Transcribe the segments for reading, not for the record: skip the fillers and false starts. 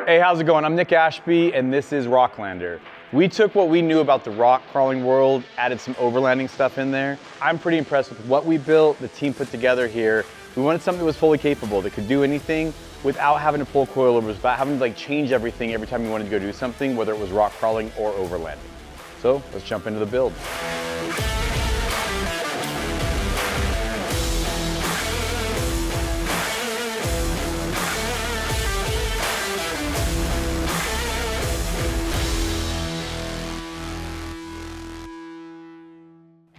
Hey, how's it going? I'm Nick Ashby, and this is Rocklander. We took what we knew about the rock crawling world, added some overlanding stuff in there. I'm pretty impressed with what we built, the team put together here. We wanted something that was fully capable, that could do anything without having to pull coilovers, without having to change everything every time you wanted to go do something, whether it was rock crawling or overlanding. So let's jump into the build.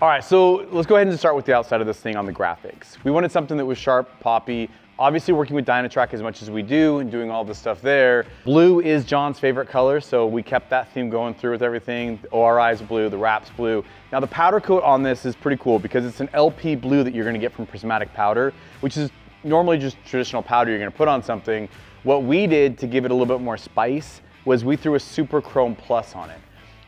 All right, so let's go ahead and start with the outside of this thing on the graphics. We wanted something that was sharp, poppy. Obviously working with Dynatrac as much as we do and doing all this stuff there. Blue is John's favorite color, so we kept that theme going through with everything. The ORI is blue, the wrap's blue. Now the powder coat on this is pretty cool because it's an LP blue that you're gonna get from prismatic powder, which is normally just traditional powder you're gonna put on something. What we did to give it a little bit more spice was we threw a Super Chrome Plus on it.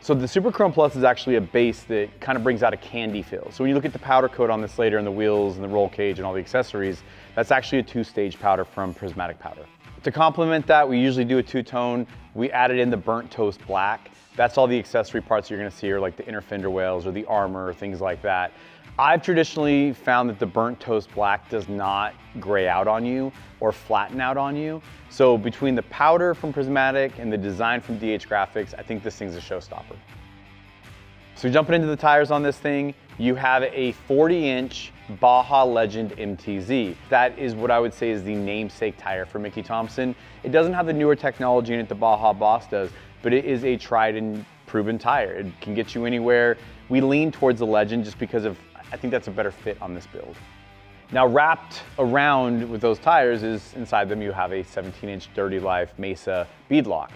So the Super Chrome Plus is actually a base that kind of brings out a candy feel. So when you look at the powder coat on this later and the wheels and the roll cage and all the accessories, that's actually a two-stage powder from prismatic powder. To complement that, we usually do a two-tone. We added in the burnt toast black. That's all the accessory parts you're gonna see are like the inner fender wales or the armor or things like that. I've traditionally found that the burnt toast black does not gray out on you or flatten out on you. So between the powder from Prismatic and the design from DH Graphics, I think this thing's a showstopper. So jumping into the tires on this thing, you have a 40-inch Baja Legend MTZ. That is what I would say is the namesake tire for Mickey Thompson. It doesn't have the newer technology in it the Baja Boss does, but it is a tried and proven tire. It can get you anywhere. We lean towards the Legend just because I think that's a better fit on this build. Now wrapped around with those tires is inside them you have a 17-inch Dirty Life Mesa beadlock.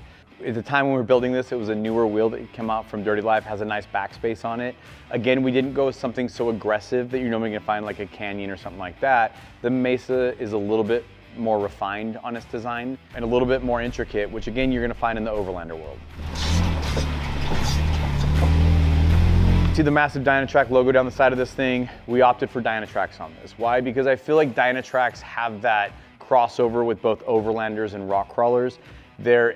At the time when we were building this, it was a newer wheel that came out from Dirty Life, has a nice backspace on it. Again, we didn't go with something so aggressive that you're normally gonna find like a Canyon or something like that. The Mesa is a little bit more refined on its design and a little bit more intricate, which again, you're gonna find in the Overlander world. See the massive Dynatrac logo down the side of this thing? We opted for Dynatracs on this. Why? Because I feel like Dynatracs have that crossover with both Overlanders and rock crawlers. They're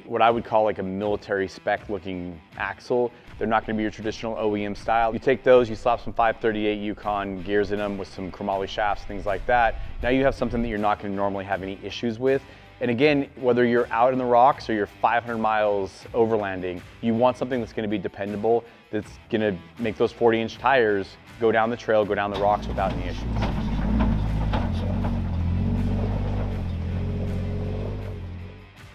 what I would call like a military spec looking axle. They're not gonna be your traditional OEM style. You take those, you slap some 538 Yukon gears in them with some chromoly shafts, things like that. Now you have something that you're not gonna normally have any issues with. And again, whether you're out in the rocks or you're 500 miles overlanding, you want something that's gonna be dependable, that's gonna make those 40-inch tires go down the trail, go down the rocks without any issues.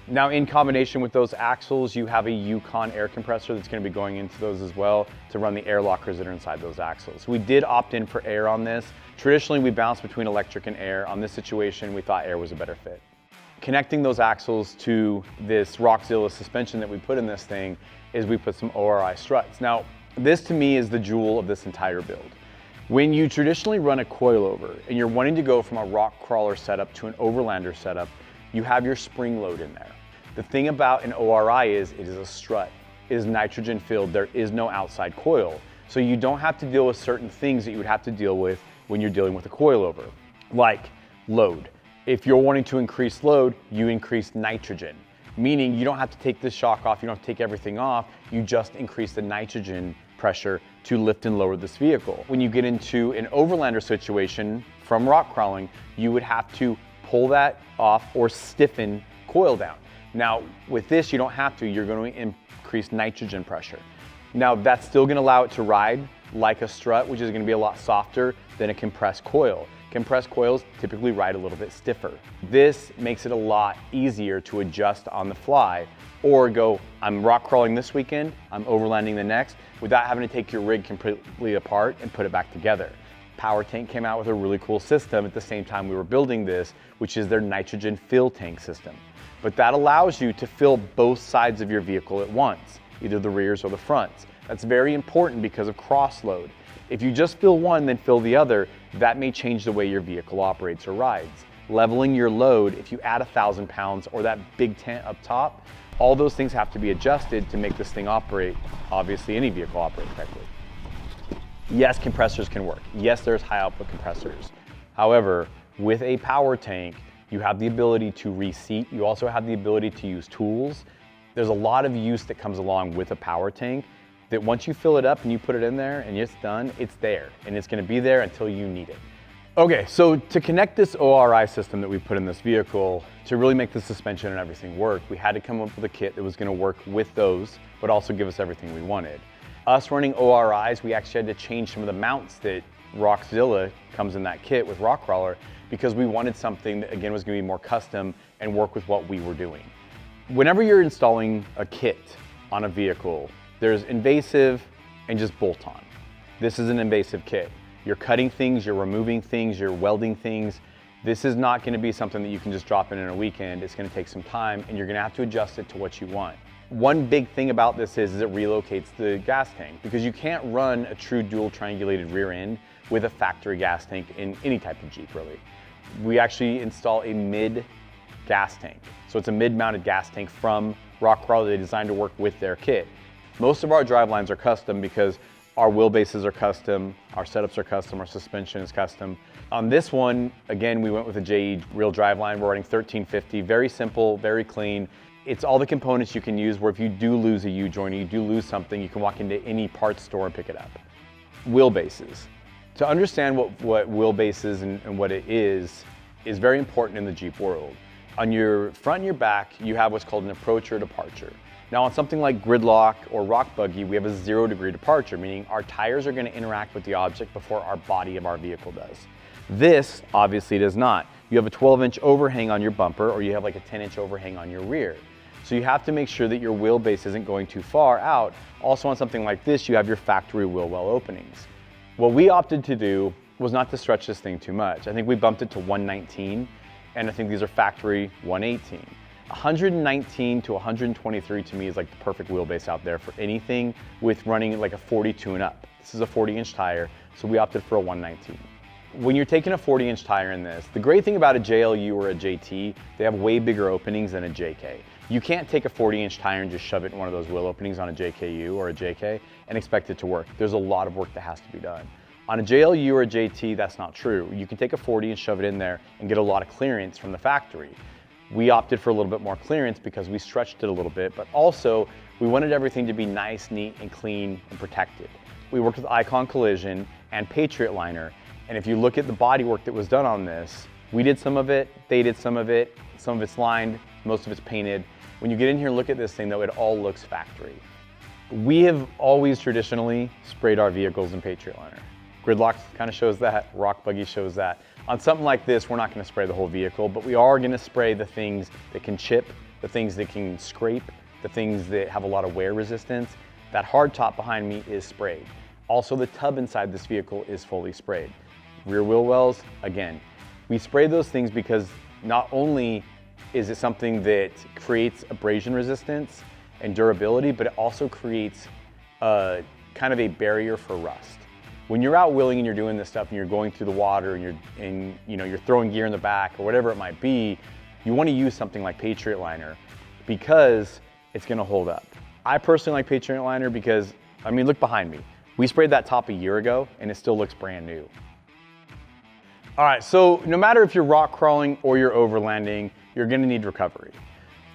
Now in combination with those axles, you have a Yukon air compressor that's gonna be going into those as well to run the air lockers that are inside those axles. We did opt in for air on this. Traditionally, we bounce between electric and air. On this situation, we thought air was a better fit. Connecting those axles to this Rockzilla suspension that we put in this thing is we put some ORI struts. Now, this to me is the jewel of this entire build. When you traditionally run a coilover and you're wanting to go from a rock crawler setup to an Overlander setup, you have your spring load in there. The thing about an ORI is it is a strut. It is nitrogen filled. There is no outside coil. So you don't have to deal with certain things that you would have to deal with when you're dealing with a coilover, like load. If you're wanting to increase load, you increase nitrogen, meaning you don't have to take this shock off, you don't have to take everything off, you just increase the nitrogen pressure to lift and lower this vehicle. When you get into an Overlander situation from rock crawling, you would have to pull that off or stiffen coil down. Now with this, you don't have to, you're going to increase nitrogen pressure. Now that's still going to allow it to ride like a strut, which is going to be a lot softer than a compressed coil. Compressed coils typically ride a little bit stiffer. This makes it a lot easier to adjust on the fly or go, I'm rock crawling this weekend, I'm overlanding the next, without having to take your rig completely apart and put it back together. Power Tank came out with a really cool system at the same time we were building this, which is their nitrogen fill tank system. But that allows you to fill both sides of your vehicle at once, either the rears or the fronts. That's very important because of cross load. If you just fill one, then fill the other, that may change the way your vehicle operates or rides. Leveling your load, if you add 1,000 pounds or that big tent up top, all those things have to be adjusted to make this thing operate, obviously any vehicle operate correctly. Yes, compressors can work. Yes, there's high output compressors. However, with a power tank, You have the ability to reseat. You also have the ability to use tools. There's a lot of use that comes along with a power tank that once you fill it up and you put it in there and it's done, it's there. And it's gonna be there until you need it. Okay, so to connect this ORI system that we put in this vehicle, to really make the suspension and everything work, we had to come up with a kit that was gonna work with those, but also give us everything we wanted. Us running ORIs, we actually had to change some of the mounts that Rockzilla comes in that kit with Rockraller, because we wanted something that again was gonna be more custom and work with what we were doing. Whenever you're installing a kit on a vehicle, there's invasive and just bolt-on. This is an invasive kit. You're cutting things, you're removing things, you're welding things. This is not gonna be something that you can just drop in a weekend. It's gonna take some time and you're gonna have to adjust it to what you want. One big thing about this is it relocates the gas tank, because you can't run a true dual triangulated rear end with a factory gas tank in any type of Jeep, really. We actually install a mid gas tank. So it's a mid-mounted gas tank from Rockraller. They designed to work with their kit. Most of our drive lines are custom because our wheelbases are custom, our setups are custom, our suspension is custom. On this one, again, we went with a JE real drive line. We're running 1350, very simple, very clean. It's all the components you can use, where if you do lose a U-joint, or you do lose something, you can walk into any parts store and pick it up. Wheelbases. To understand what wheelbases and what it is very important in the Jeep world. On your front and your back, you have what's called an approach or departure. Now on something like Gridlock or Rock Buggy, we have a 0-degree departure, meaning our tires are gonna interact with the object before our body of our vehicle does. This obviously does not. You have a 12-inch overhang on your bumper, or you have like a 10-inch overhang on your rear. So you have to make sure that your wheelbase isn't going too far out. Also on something like this, you have your factory wheel well openings. What we opted to do was not to stretch this thing too much. I think we bumped it to 119, and I think these are factory 118. 119 to 123 to me is like the perfect wheelbase out there for anything with running like a 42 and up. This is a 40-inch tire, so we opted for a 119. When you're taking a 40-inch tire in this, the great thing about a JLU or a JT, they have way bigger openings than a JK. You can't take a 40-inch tire and just shove it in one of those wheel openings on a JKU or a JK and expect it to work. There's a lot of work that has to be done. On a JLU or a JT, that's not true. You can take a 40 and shove it in there and get a lot of clearance from the factory. We opted for a little bit more clearance because we stretched it a little bit, but also we wanted everything to be nice, neat, and clean and protected. We worked with Icon Collision and Patriot Liner, and if you look at the body work that was done on this, we did some of it, they did some of it's lined, most of it's painted. When you get in here and look at this thing though, it all looks factory. We have always traditionally sprayed our vehicles in Patriot Liner. Gridlock kind of shows that, Rock Buggy shows that. On something like this, we're not gonna spray the whole vehicle, but we are gonna spray the things that can chip, the things that can scrape, the things that have a lot of wear resistance. That hard top behind me is sprayed. Also, the tub inside this vehicle is fully sprayed. Rear wheel wells, again. We spray those things because not only is it something that creates abrasion resistance and durability, but it also creates kind of a barrier for rust. When you're out wheeling and you're doing this stuff and you're going through the water and you're throwing gear in the back or whatever it might be, you want to use something like Patriot Liner because it's going to hold up. I personally like Patriot Liner because, I mean, look behind me. We sprayed that top a year ago and it still looks brand new. All right, so no matter if you're rock crawling or you're overlanding, you're going to need recovery.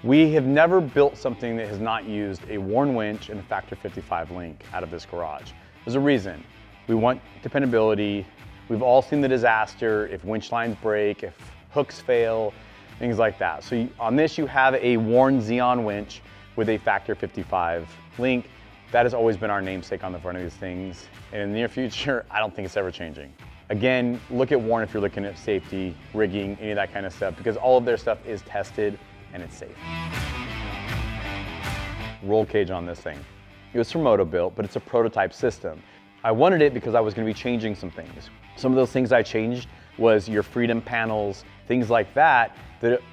We have never built something that has not used a worn winch and a Factor 55 link out of this garage. There's a reason. We want dependability. We've all seen the disaster if winch lines break, if hooks fail, things like that. So on this, you have a worn Xeon winch with a Factor 55 link. That has always been our namesake on the front of these things. And in the near future, I don't think it's ever changing. Again, look at Warn if you're looking at safety, rigging, any of that kind of stuff, because all of their stuff is tested and it's safe. Roll cage on this thing. It was from Moto-Built, but it's a prototype system. I wanted it because I was going to be changing some things. Some of those things I changed was your Freedom panels, things like that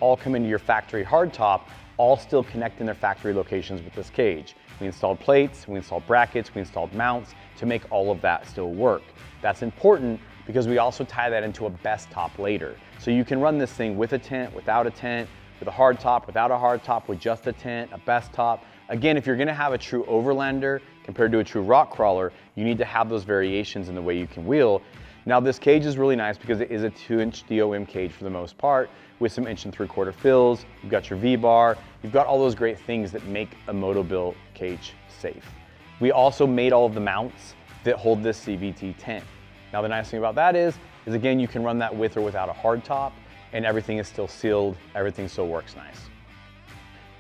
all come into your factory hardtop, all still connect in their factory locations with this cage. We installed plates, we installed brackets, we installed mounts to make all of that still work. That's important because we also tie that into a best top later. So you can run this thing with a tent, without a tent, with a hard top, without a hard top, with just a tent, a best top. Again, if you're gonna have a true Overlander compared to a true rock crawler, you need to have those variations in the way you can wheel. Now this cage is really nice because it is a 2-inch DOM cage for the most part, with some 1 3/4 fills. You've got your V-bar. You've got all those great things that make a moto-built cage safe. We also made all of the mounts that hold this CVT tent. Now the nice thing about that is again, you can run that with or without a hard top, and everything is still sealed. Everything still works nice.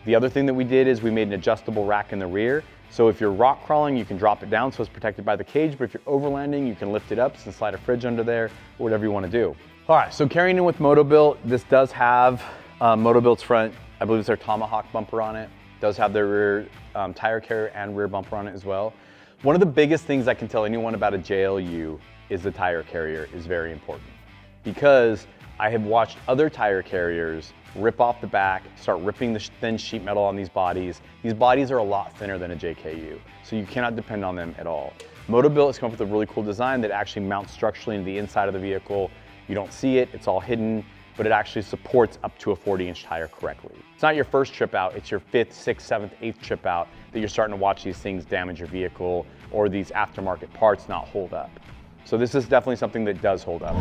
The other thing that we did is we made an adjustable rack in the rear. So if you're rock crawling, you can drop it down so it's protected by the cage, but if you're overlanding, you can lift it up and slide a fridge under there, or whatever you want to do. All right, so carrying in with Motobilt, this does have Motobilt's front, I believe it's their Tomahawk bumper on it. It does have their rear tire carrier and rear bumper on it as well. One of the biggest things I can tell anyone about a JLU is the tire carrier is very important, because I have watched other tire carriers rip off the back, start ripping the thin sheet metal on these bodies. These bodies are a lot thinner than a JKU, so you cannot depend on them at all. Motobilt has come up with a really cool design that actually mounts structurally into the inside of the vehicle. You don't see it, it's all hidden, but it actually supports up to a 40-inch tire correctly. It's not your first trip out, it's your 5th, 6th, 7th, 8th trip out that you're starting to watch these things damage your vehicle or these aftermarket parts not hold up. So this is definitely something that does hold up.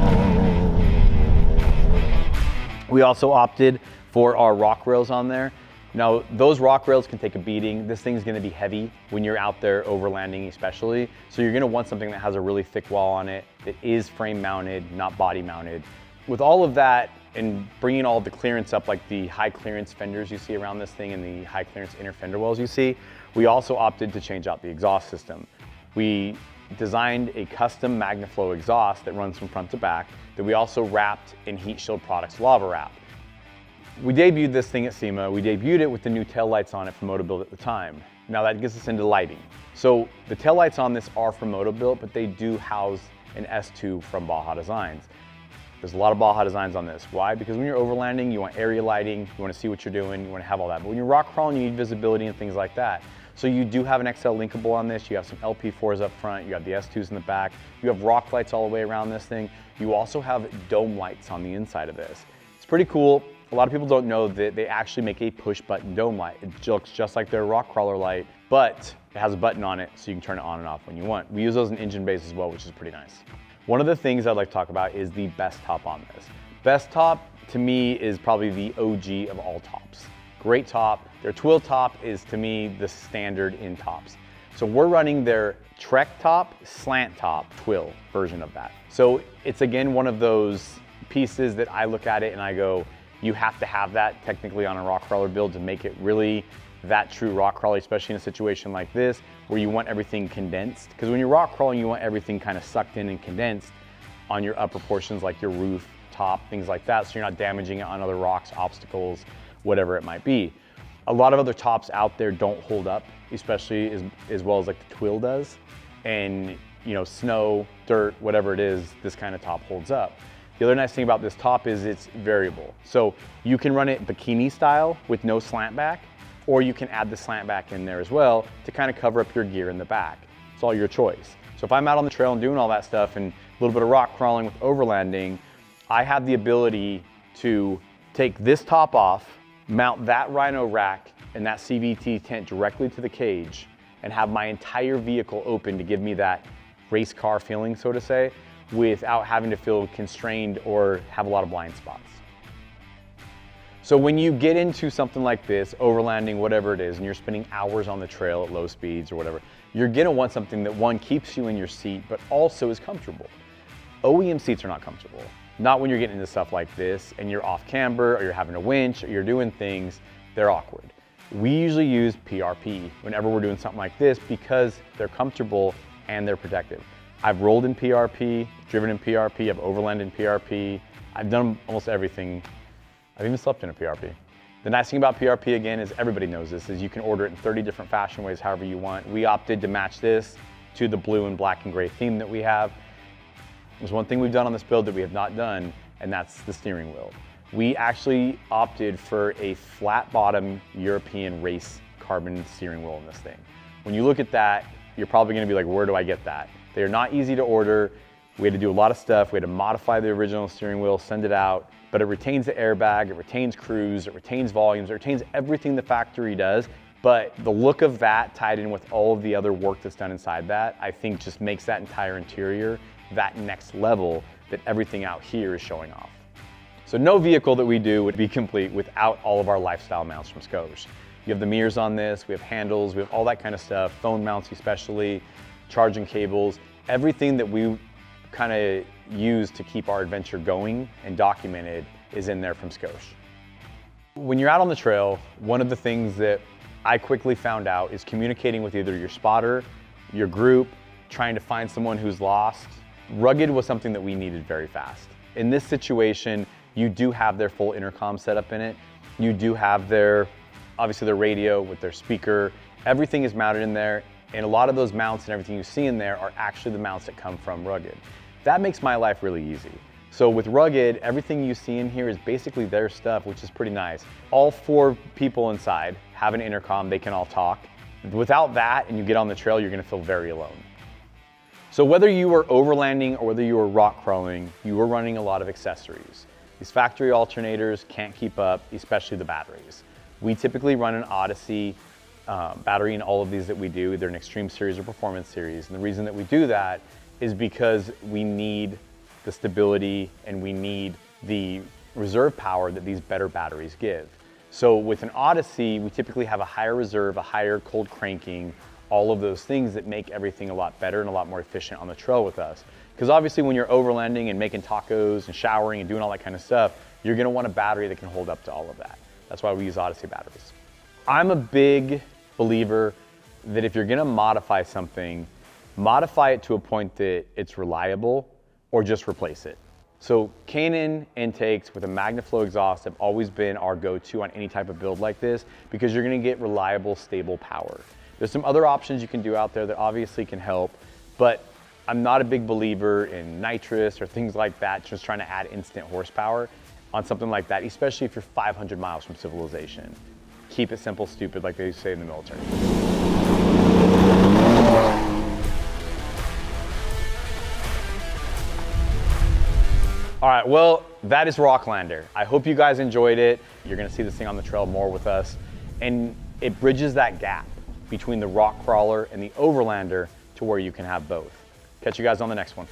We also opted for our rock rails on there. Now, those rock rails can take a beating. This thing's gonna be heavy when you're out there overlanding especially. So you're gonna want something that has a really thick wall on it, that is frame mounted, not body mounted. With all of that and bringing all the clearance up, like the high clearance fenders you see around this thing and the high clearance inner fender wells you see, we also opted to change out the exhaust system. We designed a custom MagnaFlow exhaust that runs from front to back that we also wrapped in Heat Shield Products Lava Wrap. We debuted this thing at SEMA. We debuted it with the new taillights on it from Motobilt at the time. Now that gets us into lighting. So the taillights on this are from Motobilt, but they do house an S2 from Baja Designs. There's a lot of Baja Designs on this. Why? Because when you're overlanding, you want area lighting, you want to see what you're doing, you want to have all that. But when you're rock crawling, you need visibility and things like that. So you do have an XL linkable on this, you have some LP4s up front, you have the S2s in the back, you have rock lights all the way around this thing. You also have dome lights on the inside of this. It's pretty cool. A lot of people don't know that they actually make a push button dome light. It looks just like their rock crawler light, but it has a button on it so you can turn it on and off when you want. We use those in engine bays as well, which is pretty nice. One of the things I'd like to talk about is the best top on this. Best top to me is probably the OG of all tops. Great top. Their twill top is to me the standard in tops. So we're running their Trek top, slant top, twill version of that. So it's again one of those pieces that I look at it and I go, you have to have that technically on a rock crawler build to make it really that true rock crawler, especially in a situation like this where you want everything condensed. Because when you're rock crawling, you want everything kind of sucked in and condensed on your upper portions like your roof, top, things like that, so you're not damaging it on other rocks, obstacles, whatever it might be. A lot of other tops out there don't hold up, especially as well as like the twill does. And you know, snow, dirt, whatever it is, this kind of top holds up. The other nice thing about this top is it's variable. So you can run it bikini style with no slant back, or you can add the slant back in there as well to kind of cover up your gear in the back. It's all your choice. So if I'm out on the trail and doing all that stuff and a little bit of rock crawling with overlanding, I have the ability to take this top off, mount that Rhino rack and that CVT tent directly to the cage, and have my entire vehicle open to give me that race car feeling, so to say, without having to feel constrained or have a lot of blind spots. So when you get into something like this, overlanding, whatever it is, and you're spending hours on the trail at low speeds or whatever, you're gonna want something that, one, keeps you in your seat, but also is comfortable. OEM seats are not comfortable. Not when you're getting into stuff like this and you're off camber or you're having a winch or you're doing things, they're awkward. We usually use PRP whenever we're doing something like this because they're comfortable and they're protective. I've rolled in PRP, driven in PRP, I've overlanded in PRP. I've done almost everything. I've even slept in a PRP. The nice thing about PRP again is everybody knows this, is you can order it in 30 different fashion ways, however you want. We opted to match this to the blue and black and gray theme that we have. There's one thing we've done on this build that we have not done, and that's the steering wheel. We actually opted for a flat bottom European race carbon steering wheel in this thing. When you look at that, you're probably gonna be like, where do I get that? They're not easy to order. We had to do a lot of stuff. We had to modify the original steering wheel, send it out, but it retains the airbag, it retains cruise, it retains volumes, it retains everything the factory does, But the look of that tied in with all of the other work that's done inside that, I think just makes that entire interior that next level that everything out here is showing off. So no vehicle that we do would be complete without all of our lifestyle mounts from Scosche. You have the mirrors on this, we have handles, we have all that kind of stuff, phone mounts especially, charging cables, everything that we kind of use to keep our adventure going and documented is in there from Scosche. When you're out on the trail, one of the things that I quickly found out is communicating with either your spotter, your group, trying to find someone who's lost. Rugged was something that we needed very fast. In this situation, you do have their full intercom set up in it. You do have obviously their radio with their speaker. Everything is mounted in there, and a lot of those mounts and everything you see in there are actually the mounts that come from Rugged. That makes my life really easy. So with Rugged, everything you see in here is basically their stuff, which is pretty nice. All 4 people inside have an intercom, they can all talk. Without that, and you get on the trail, you're gonna feel very alone. So whether you are overlanding or whether you are rock crawling, you are running a lot of accessories. These factory alternators can't keep up, especially the batteries. We typically run an Odyssey battery in all of these that we do, either an Extreme Series or Performance Series. And the reason that we do that is because we need the stability and we need the reserve power that these better batteries give. So with an Odyssey, we typically have a higher reserve, a higher cold cranking, all of those things that make everything a lot better and a lot more efficient on the trail with us. Because obviously when you're overlanding and making tacos and showering and doing all that kind of stuff, you're gonna want a battery that can hold up to all of that. That's why we use Odyssey batteries. I'm a big believer that if you're gonna modify something, modify it to a point that it's reliable or just replace it. So K&N intakes with a MagnaFlow exhaust have always been our go-to on any type of build like this because you're gonna get reliable, stable power. There's some other options you can do out there that obviously can help, but I'm not a big believer in nitrous or things like that, just trying to add instant horsepower on something like that, especially if you're 500 miles from civilization. Keep it simple, stupid, like they say in the military. All right, well, that is Rocklander. I hope you guys enjoyed it. You're gonna see this thing on the trail more with us. And it bridges that gap between the rock crawler and the Overlander to where you can have both. Catch you guys on the next one.